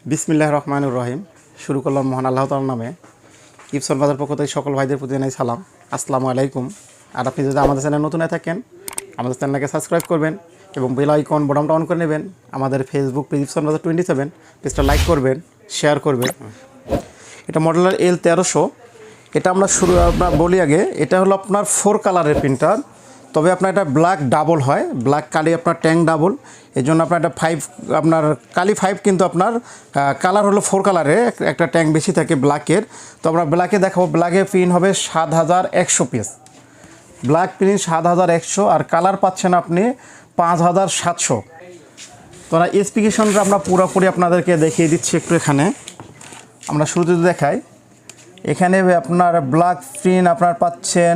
বিসমিল্লাহির রহমানির রহিম। শুরু করলাম মহান আল্লাহ তাআলার নামে। ইপসন বাজার পক্ষ থেকে সকল ভাইদের প্রতি জানাই সালাম, আসসালামু আলাইকুম। আর আপনি যদি আমাদের চ্যানেল নতুন হয়ে থাকেন, আমাদের চ্যানেলকে সাবস্ক্রাইব করবেন এবং বেল আইকন বটনটা অন করে নেবেন। আমাদের ফেসবুক পেজ ইপসন বাজার 27 পেজটা লাইক করবেন, শেয়ার করবেন। এটা মডেলের L1300। এটা আমরা বলি আগে, এটা হলো আপনার 4 কালারের প্রিন্টার। তবে আপনার এটা ব্ল্যাক ডাবল হয়, ব্ল্যাক কালি আপনার ট্যাঙ্ক ডাবল। এই জন্য আপনার এটা 5 আপনার কালি 5, কিন্তু আপনার কালার হলো 4 কালারে, একটা ট্যাঙ্ক বেশি থাকে ব্ল্যাকের। তো আমরা ব্ল্যাকে দেখাবো। ব্ল্যাকে প্রিন্ট হবে 7100 পিস, ব্ল্যাক প্রিন্ট 7100, আর কালার পাচ্ছেন আপনি 5700। তো না স্পেসিফিকেশনটা আমরা পুরোপুরি আপনাদেরকে দেখিয়ে দিচ্ছি একটু। এখানে আমরা শুরুতে দেখাই। এখানে আপনার ব্ল্যাক প্রিন্ট আপনার পাচ্ছেন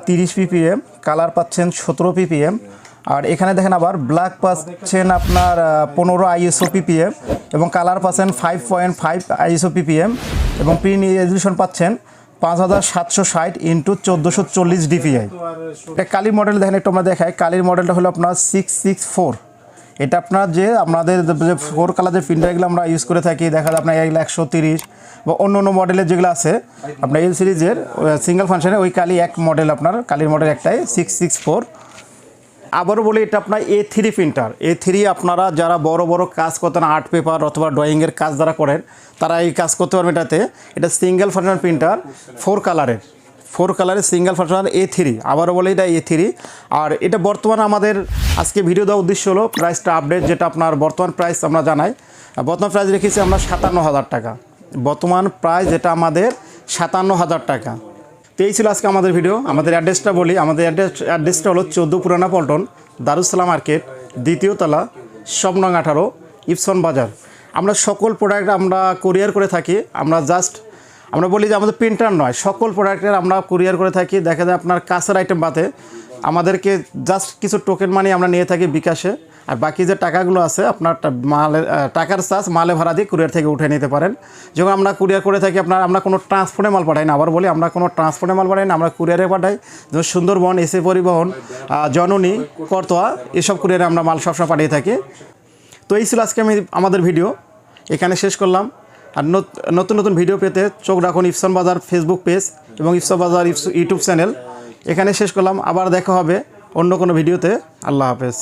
30 ppm, কালার পাচ্ছেন 17 ppm। আর এখানে দেখেন আবার ব্ল্যাক পাচ্ছেন আপনার 15 ISO ppm এবং কালার পাচ্ছেন 5.5 ISO ppm এবং প্রিন্ট রেজলিউশন পাচ্ছেন 5760 × 1440 dpi। এটা কালির মডেল দেখেন, একটু আমরা দেখাই। কালির মডেলটা হলো আপনার 664। এটা আপনার যে আমাদের যে 4 কালার যে প্রিন্টারগুলো আমরা ইউজ করে থাকি, দেখা যায় আপনার 130 বা অন্য অন্য মডেলের যেগুলো আছে আপনার এল সিরিজের সিঙ্গেল ফাংশনে, ওই কালি এক মডেল, আপনার কালির মডেল একটাই 664। আবারও বলি, এটা আপনার A3 প্রিন্টার। A3 আপনারা যারা বড় বড় কাজ করতেন, আর্ট পেপার অথবা ড্রয়িংয়ের কাজ যারা করেন, তারা এই কাজ করতে পারবেন এটাতে। এটা সিঙ্গেল ফাংশন প্রিন্টার, 4 কালারের সিঙ্গেল ফাংশন A3। আবারও বলে এটা A3। আর এটা বর্তমানে আমাদের আজকে ভিডিও দেওয়ার উদ্দেশ্য হলো প্রাইসটা আপডেট, যেটা আপনার বর্তমান প্রাইস আমরা জানাই। বর্তমান প্রাইস রেখেছি আমরা 57,000 টাকা। বর্তমান প্রাইস যেটা আমাদের 57,000 টাকা। তো এই ছিল আজকে আমাদের ভিডিও। আমাদের অ্যাড্রেসটা বলি। আমাদের অ্যাড্রেসটা হলো 14 পুরানা পল্টন, দারুসালাম মার্কেট, 2য় তলা, শপ নং 18, ইপসন বাজার। আমরা সকল প্রোডাক্ট আমরা কুরিয়ার করে থাকি। আমরা বলি যে আমাদের প্রিন্টার নয়, সকল প্রোডাক্টের আমরা কুরিয়ার করে থাকি। দেখা যায় আপনার কাছের আইটেম বাদে আমাদেরকে জাস্ট কিছু টোকেন মানি আমরা নিয়ে থাকি বিকাশে, আর বাকি যে টাকাগুলো আছে আপনার টাকার চার্জ মালে ভাড়া দিয়ে কুরিয়ার থেকে উঠে নিতে পারেন। যখন আমরা কুরিয়ার করে থাকি আমরা কোনো ট্রান্সপোর্টে মাল পাঠাই না। আবার বলি, আমরা কোনো ট্রান্সপোর্টে মাল পাঠাই না, আমরা কুরিয়ারে পাঠাই। যেমন সুন্দরবন, এসে পরিবহন, জননী, করতোয়া, এসব কুরিয়ারে আমরা মাল সবসময় পাঠিয়ে থাকি। তো এই ছিল আজকে আমাদের ভিডিও, এখানে শেষ করলাম। আর নতুন নতুন ভিডিও পেতে চোখ রাখুন ইপসন বাজার ফেসবুক পেজ এবং ইপসন বাজার ইউটিউব চ্যানেল। এখানে শেষ করলাম, আবার দেখা হবে অন্য কোনো ভিডিওতে। আল্লাহ হাফেজ।